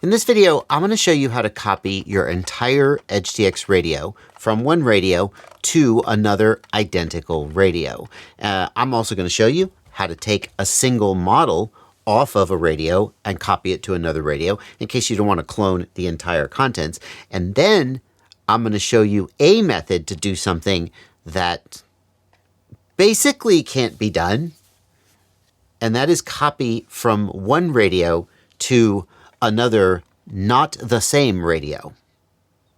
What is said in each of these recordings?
In this video, I'm going to show you how to copy your entire EdgeTX radio from one radio to another identical radio. I'm also going to show you how to take a single model off of a radio and copy it to another radio in case you don't want to clone the entire contents. And then I'm going to show you a method to do something that basically can't be done, and that is copy from one radio to another, not the same radio.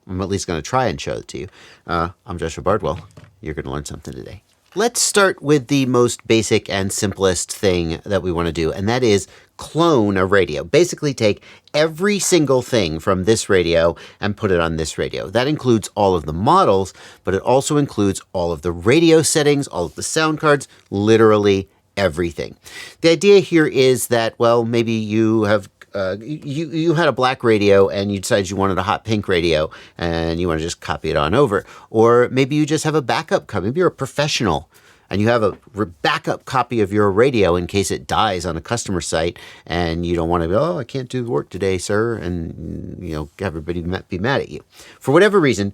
I'm at least going to try and show it to you. I'm Joshua Bardwell. You're going to learn something today. Let's start with the most basic and simplest thing that we want to do, and that is clone a radio. Basically take every single thing from this radio and put it on this radio. That includes all of the models, but it also includes all of the radio settings, all of the sound cards, literally everything. The idea here is that, well, maybe you have you had a black radio and you decided you wanted a hot pink radio and you want to just copy it on over. Or maybe you just have a backup copy. Maybe you're a professional and you have a backup copy of your radio in case it dies on a customer site and you don't want to go, oh, I can't do the work today, sir, and everybody be mad at you. For whatever reason,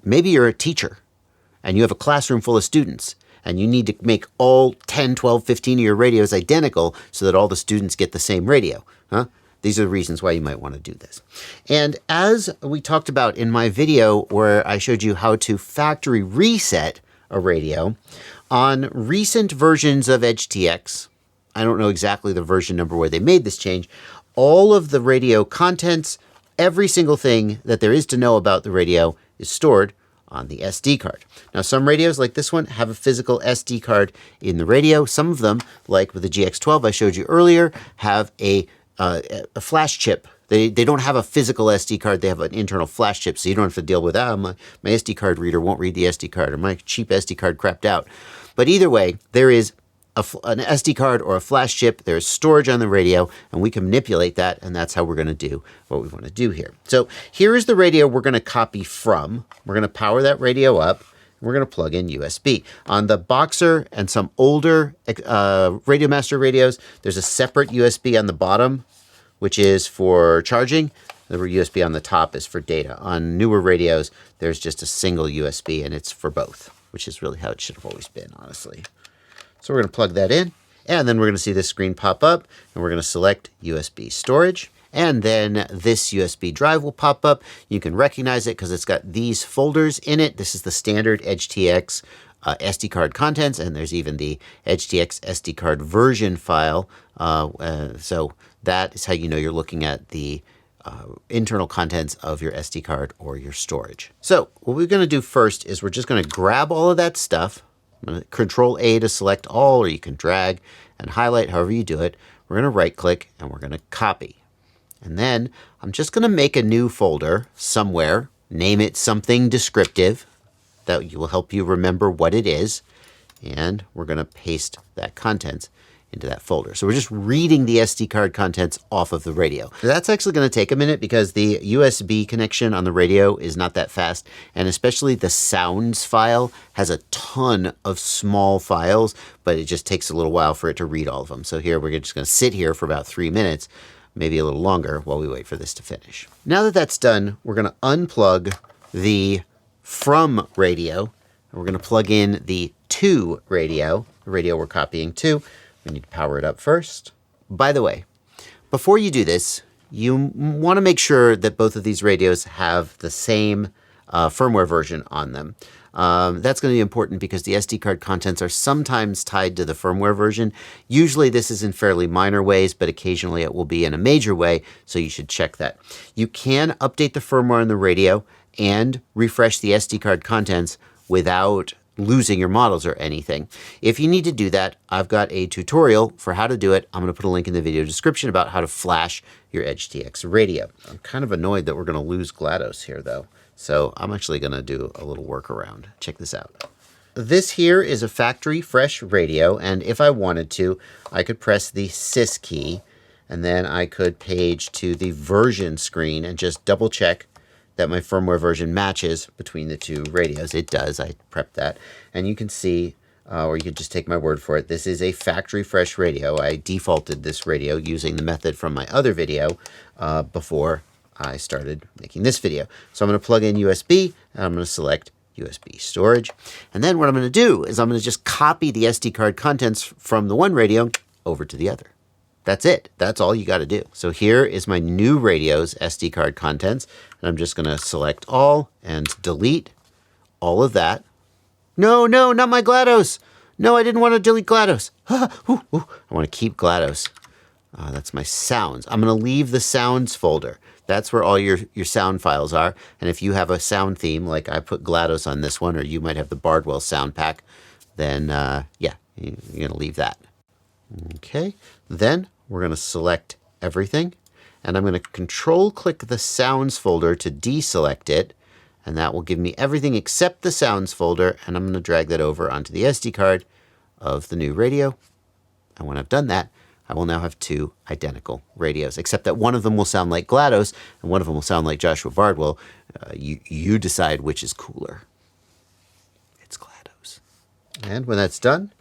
maybe you're a teacher and you have a classroom full of students and you need to make all 10, 12, 15 of your radios identical so that all the students get the same radio. These are the reasons why you might want to do this. And as we talked about in my video where I showed you how to factory reset a radio, on recent versions of EdgeTX, I don't know exactly the version number where they made this change, all of the radio contents, every single thing that there is to know about the radio is stored on the SD card. Now, some radios like this one have a physical SD card in the radio. Some of them, like with the GX12 I showed you earlier, have a flash chip. They don't have a physical SD card. They have an internal flash chip, so you don't have to deal with, my SD card reader won't read the SD card, or my cheap SD card crapped out. But either way, there is an SD card or a flash chip. There's storage on the radio, and we can manipulate that, and that's how we're going to do what we want to do here. So here is the radio we're going to copy from. We're going to power that radio up. We're going to plug in USB. On the Boxer and some older Radio Master radios, there's a separate USB on the bottom, which is for charging. The USB on the top is for data. On newer radios, there's just a single USB, and it's for both, which is really how it should have always been, honestly. So we're going to plug that in, and then we're going to see this screen pop up, and we're going to select USB storage. And then this USB drive will pop up. You can recognize it because it's got these folders in it. This is the standard EdgeTX SD card contents, and there's even the EdgeTX SD card version file. So that is how you know you're looking at the internal contents of your SD card or your storage. So what we're going to do first is we're just going to grab all of that stuff. I'm going to Control A to select all, or you can drag and highlight, however you do it. We're going to right click and we're going to copy. And then I'm just going to make a new folder somewhere, name it something descriptive that will help you remember what it is, and we're going to paste that contents into that folder. So we're just reading the SD card contents off of the radio. That's actually going to take a minute because the USB connection on the radio is not that fast, and especially the sounds file has a ton of small files, but it just takes a little while for it to read all of them. So here we're just going to sit here for about 3 minutes, maybe a little longer, while we wait for this to finish. Now that that's done, we're going to unplug the from radio, and we're going to plug in the to radio, the radio we're copying to. We need to power it up first. By the way, before you do this, you want to make sure that both of these radios have the same firmware version on them. That's going to be important because the SD card contents are sometimes tied to the firmware version. Usually this is in fairly minor ways, but occasionally it will be in a major way, so you should check that. You can update the firmware on the radio and refresh the SD card contents without losing your models or anything. If you need to do that, I've got a tutorial for how to do it. I'm going to put a link in the video description about how to flash your EdgeTX radio. I'm kind of annoyed that we're going to lose GLaDOS here, though. So I'm actually going to do a little workaround. Check this out. This here is a factory fresh radio, and if I wanted to, I could press the sys key, and then I could page to the version screen and just double check that my firmware version matches between the two radios. It does. I prepped that. And you can see, or you can just take my word for it, this is a factory fresh radio. I defaulted this radio using the method from my other video before I started making this video. So I'm going to plug in USB, and I'm going to select USB storage. And then what I'm going to do is I'm going to just copy the SD card contents from the one radio over to the other. That's it. That's all you got to do. So here is my new radio's SD card contents. And I'm just going to select all and delete all of that. No, not my GLaDOS. No, I didn't want to delete GLaDOS. I want to keep GLaDOS. That's my sounds. I'm going to leave the sounds folder. That's where all your sound files are. And if you have a sound theme, like I put GLaDOS on this one, or you might have the Bardwell sound pack, then yeah, you're going to leave that. Okay, then we're going to select everything, and I'm going to control-click the sounds folder to deselect it, and that will give me everything except the sounds folder, and I'm going to drag that over onto the SD card of the new radio. And when I've done that, I will now have two identical radios, except that one of them will sound like GLaDOS, and one of them will sound like Joshua Bardwell. You decide which is cooler. It's GLaDOS. And when that's done,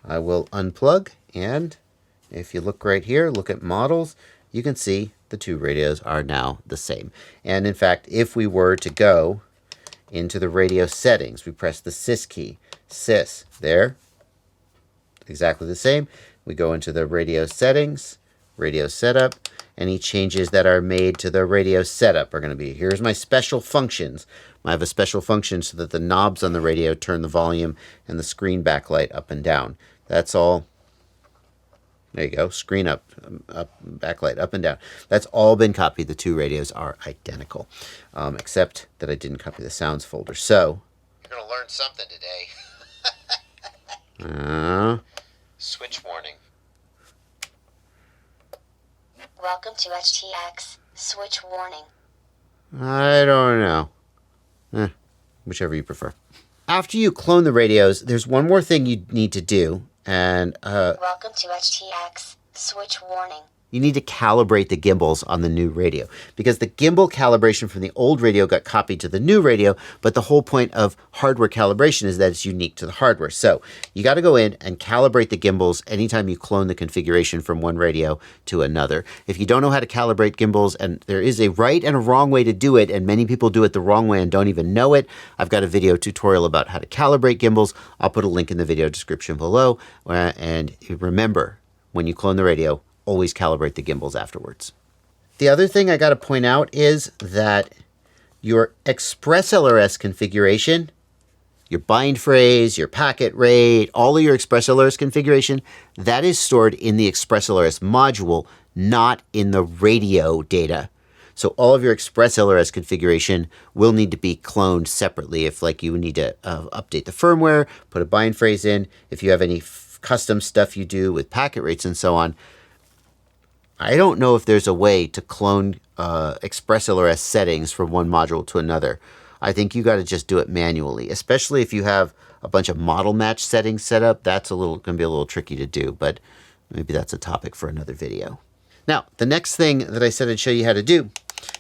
I will unplug, and if you look right here, look at models, you can see the two radios are now the same. And in fact, if we were to go into the radio settings, we press the sys key, sys, there, exactly the same. We go into the radio settings, radio setup, any changes that are made to the radio setup are going to be, here's my special functions. I have a special function so that the knobs on the radio turn the volume and the screen backlight up and down. That's all. There you go, screen up, backlight up and down. That's all been copied. The two radios are identical, except that I didn't copy the sounds folder. So, you're going to learn something today. Switch warning. Welcome to EdgeTX. Switch warning. I don't know. Whichever you prefer. After you clone the radios, there's one more thing you need to do. And welcome to EdgeTX. Switch warning. You need to calibrate the gimbals on the new radio, because the gimbal calibration from the old radio got copied to the new radio, but the whole point of hardware calibration is that it's unique to the hardware. So you got to go in and calibrate the gimbals anytime you clone the configuration from one radio to another. If you don't know how to calibrate gimbals, and there is a right and a wrong way to do it, and many people do it the wrong way and don't even know it, I've got a video tutorial about how to calibrate gimbals. I'll put a link in the video description below. And remember, when you clone the radio, always calibrate the gimbals afterwards. The other thing I got to point out is that your Express LRS configuration, your bind phrase, your packet rate, all of your Express LRS configuration, that is stored in the Express LRS module, not in the radio data. So all of your Express LRS configuration will need to be cloned separately if, like, you need to update the firmware, put a bind phrase in, if you have any custom stuff you do with packet rates and so on. I don't know if there's a way to clone Express LRS settings from one module to another. I think you got to just do it manually, especially if you have a bunch of model match settings set up. That's going to be a little tricky to do, but maybe that's a topic for another video. Now, the next thing that I said I'd show you how to do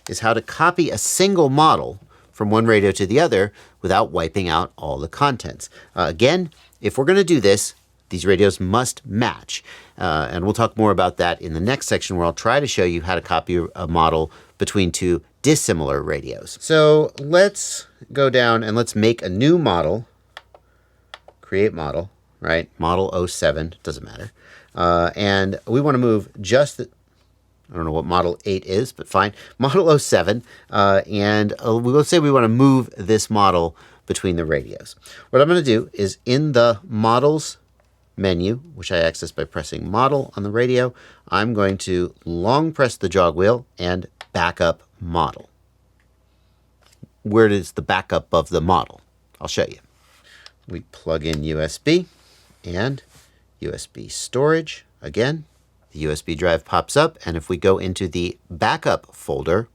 is how to copy a single model from one radio to the other without wiping out all the contents. Again, if we're going to do this, these radios must match. And we'll talk more about that in the next section, where I'll try to show you how to copy a model between two dissimilar radios. So let's go down and let's make a new model. Create model, right? Model 07, doesn't matter. And we want to move just the, I don't know what model 8 is, but fine. Model 07. And we'll say we want to move this model between the radios. What I'm going to do is in the models menu, which I access by pressing model on the radio, I'm going to long press the jog wheel and backup model. Where is the backup of the model? I'll show you. We plug in USB and USB storage. Again, the USB drive pops up, and if we go into the backup folder,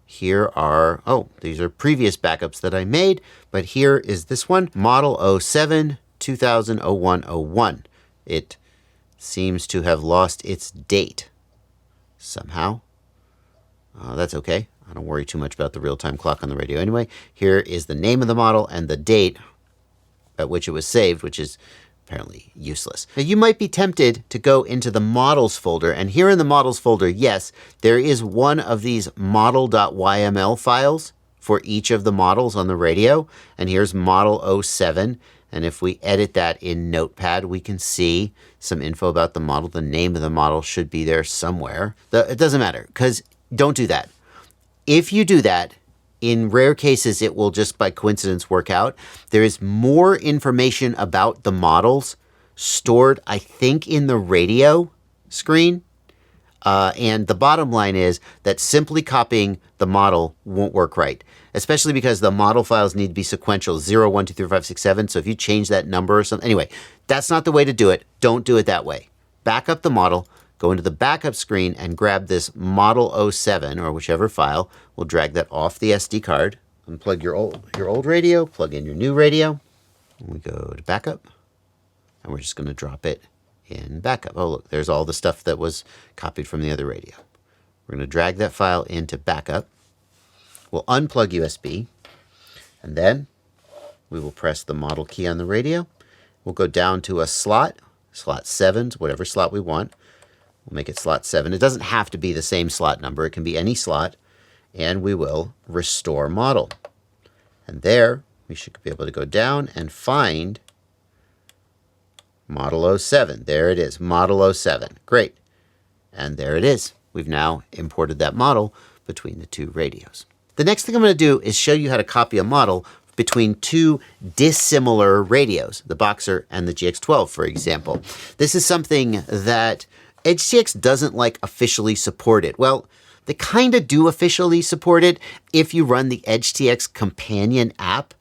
here are, these are previous backups that I made, but here is this one, Model 07 2001-01. It seems to have lost its date somehow. That's okay. I don't worry too much about the real-time clock on the radio anyway. Here is the name of the model and the date at which it was saved, which is apparently useless. Now you might be tempted to go into the models folder, and here in the models folder, yes, there is one of these model.yml files for each of the models on the radio, and here's model 07, and if we edit that in Notepad, we can see some info about the model. The name of the model should be there somewhere. It doesn't matter, because don't do that. If you do that, in rare cases, it will just by coincidence work out. There is more information about the models stored, I think, in the radio screen. And the bottom line is that simply copying the model won't work right, especially because the model files need to be sequential, 0, 1, 2, 3, 4, 5, 6, 7. So if you change that number or something, anyway, that's not the way to do it. Don't do it that way. Back up the model. Go into the backup screen and grab this model 07 or whichever file. We'll drag that off the SD card. Unplug your old radio, plug in your new radio. And we go to backup, and we're just going to drop it in backup. Oh, look, there's all the stuff that was copied from the other radio. We're going to drag that file into backup. We'll unplug USB, and then we will press the model key on the radio. We'll go down to a slot 7, whatever slot we want. We'll make it slot 7. It doesn't have to be the same slot number. It can be any slot. And we will restore model. And there, we should be able to go down and find model 07. There it is, model 07. Great. And there it is. We've now imported that model between the two radios. The next thing I'm going to do is show you how to copy a model between two dissimilar radios, the Boxer and the GX12, for example. This is something that EdgeTX doesn't officially support it. Well, they kind of do officially support it if you run the EdgeTX companion app.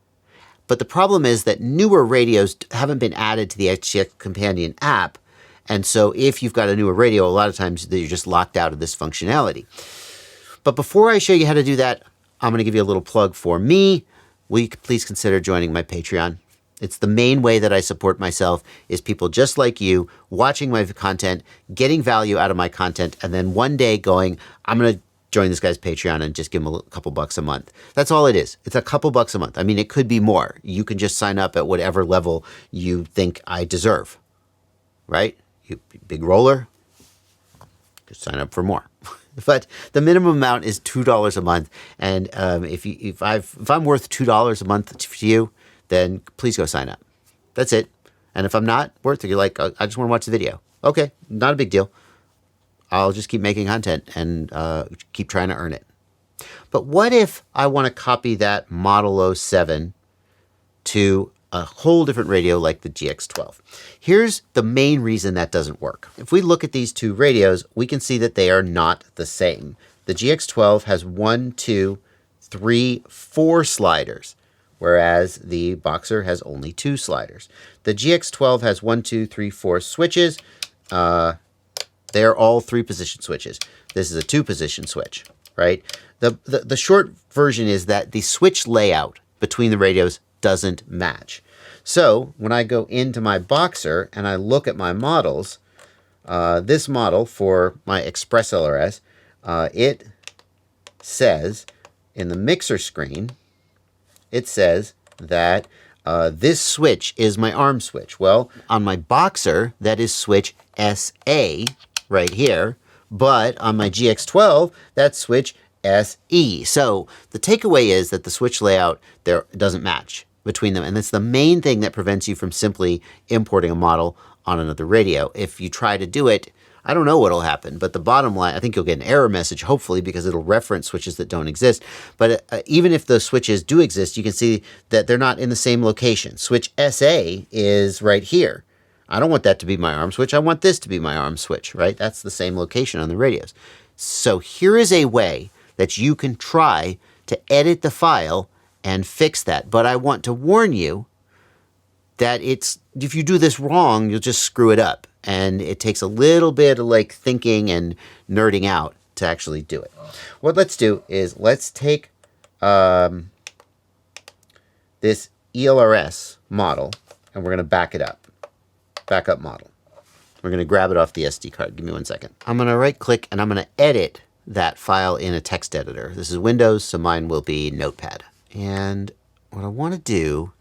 But the problem is that newer radios haven't been added to the EdgeTX companion app. And so if you've got a newer radio, a lot of times you're just locked out of this functionality. But before I show you how to do that, I'm going to give you a little plug for me. Will you please consider joining my Patreon? It's the main way that I support myself, is people just like you watching my content, getting value out of my content, and then one day going, I'm going to join this guy's Patreon and just give him a couple bucks a month. That's all it is. It's a couple bucks a month. I mean, it could be more. You can just sign up at whatever level you think I deserve, right? You big roller, just sign up for more. But the minimum amount is $2 a month, and if I'm worth $2 a month to you, then please go sign up. That's it. And if I'm not worth it, you're like, I just want to watch the video. Okay, not a big deal. I'll just keep making content and keep trying to earn it. But what if I want to copy that Model 07 to a whole different radio like the GX12? Here's the main reason that doesn't work. If we look at these two radios, we can see that they are not the same. The GX12 has 1, 2, 3, 4 sliders, whereas the Boxer has only 2 sliders. The GX12 has 1, 2, 3, 4 switches. They're all 3-position switches. This is a 2-position switch, right? The short version is that the switch layout between the radios doesn't match. So when I go into my Boxer and I look at my models, this model for my Express LRS, it says in the mixer screen, it says that this switch is my ARM switch. Well, on my Boxer, that is switch SA right here, but on my GX12, that's switch SE. So the takeaway is that the switch layout there doesn't match between them, and that's the main thing that prevents you from simply importing a model on another radio. If you try to do it, I don't know what'll happen, but the bottom line, I think you'll get an error message, hopefully, because it'll reference switches that don't exist. But even if those switches do exist, you can see that they're not in the same location. Switch SA is right here. I don't want that to be my ARM switch. I want this to be my ARM switch, right? That's the same location on the radios. So here is a way that you can try to edit the file and fix that. But I want to warn you that if you do this wrong, you'll just screw it up. And it takes a little bit of thinking and nerding out to actually do it. What let's do is let's take this ELRS model and we're going to back it up. Backup model. We're going to grab it off the SD card. Give me 1 second. I'm going to right click and I'm going to edit that file in a text editor. This is Windows, so mine will be Notepad. And what I want to do,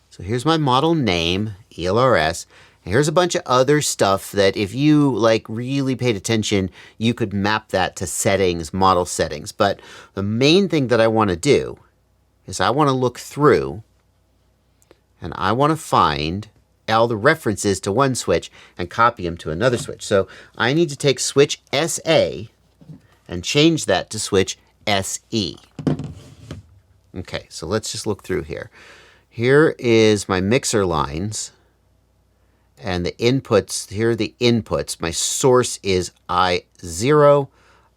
so here's my model name, ELRS. And here's a bunch of other stuff that if you like really paid attention, you could map that to settings, model settings. But the main thing that I want to do is I want to look through and I want to find all the references to one switch and copy them to another switch. So I need to take switch SA and change that to switch SE. Okay, so let's just look through here. Here is my mixer lines and the inputs. Here are the inputs. My source is I0,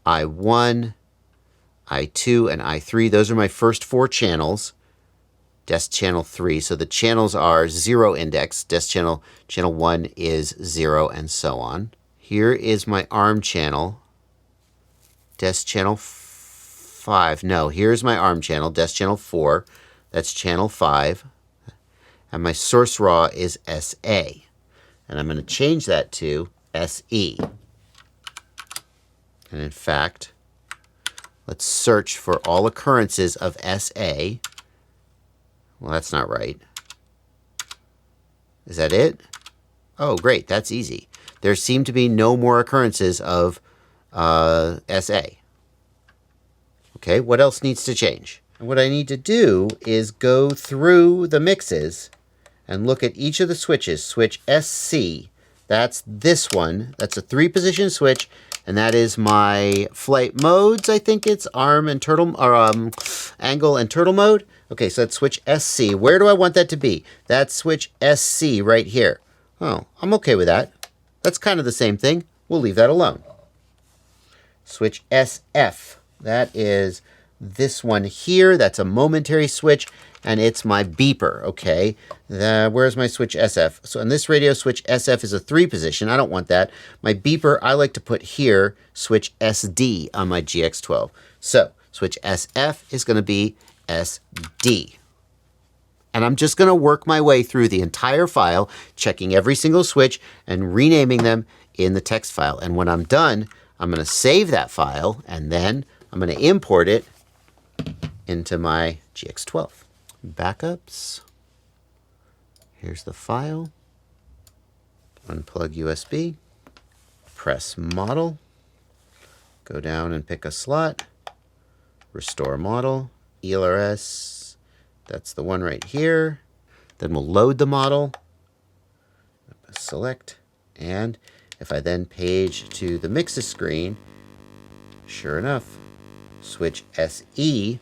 I1, I2, and I3. Those are my first 4 channels. Desk channel 3. So the channels are 0 index. Desk channel 1 is 0, and so on. Here is my ARM channel. Desk channel 5. No, here's my ARM channel. Desk channel 4. That's channel 5. And my source raw is SA. And I'm going to change that to SE. And in fact, let's search for all occurrences of SA. Well, that's not right. Is that it? Oh, great. That's easy. There seem to be no more occurrences of SA. Okay, what else needs to change? And what I need to do is go through the mixes and look at each of the switches. Switch SC, that's this one. That's a 3-position switch, and that is my flight modes. I think it's arm and turtle, or angle and turtle mode. Okay, so that's switch SC. Where do I want that to be? That's switch SC right here. Oh, I'm okay with that. That's kind of the same thing. We'll leave that alone. Switch SF. That is this one here. That's a momentary switch, and it's my beeper, okay? Where's my switch SF? So on this radio, switch SF is a 3-position. I don't want that. My beeper, I like to put here, switch SD on my GX12. So switch SF is going to be SD. And I'm just going to work my way through the entire file, checking every single switch and renaming them in the text file. And when I'm done, I'm going to save that file, and then I'm going to import it into my GX12. Backups. Here's the file. Unplug USB. Press model. Go down and pick a slot. Restore model. ELRS. That's the one right here. Then we'll load the model. Select. And if I then page to the mixes screen, sure enough, switch SE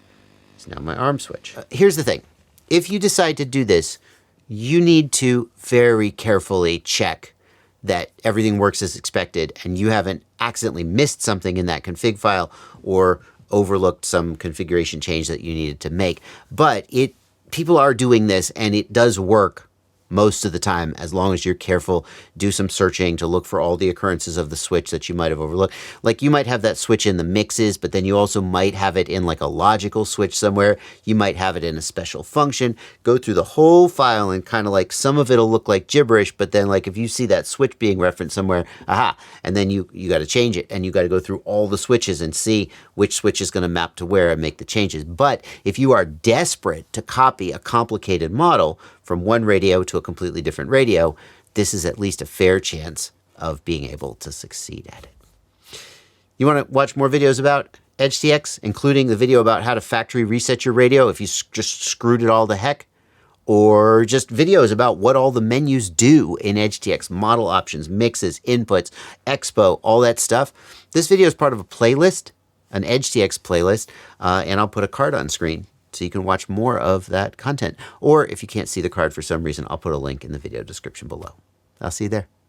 is now my ARM switch. Here's the thing. If you decide to do this, you need to very carefully check that everything works as expected and you haven't accidentally missed something in that config file or overlooked some configuration change that you needed to make. But people are doing this and it does work most of the time, as long as you're careful, do some searching to look for all the occurrences of the switch that you might have overlooked. Like you might have that switch in the mixes, but then you also might have it in like a logical switch somewhere. You might have it in a special function. Go through the whole file and kind of like some of it'll look like gibberish, but then like if you see that switch being referenced somewhere, aha, and then you got to change it and you got to go through all the switches and see which switch is going to map to where and make the changes. But if you are desperate to copy a complicated model from one radio to a completely different radio, this is at least a fair chance of being able to succeed at it. You want to watch more videos about EdgeTX, including the video about how to factory reset your radio if you just screwed it all to heck? Or just videos about what all the menus do in EdgeTX, model options, mixes, inputs, expo, all that stuff? This video is part of a playlist, an EdgeTX playlist, and I'll put a card on screen so you can watch more of that content. Or if you can't see the card for some reason, I'll put a link in the video description below. I'll see you there.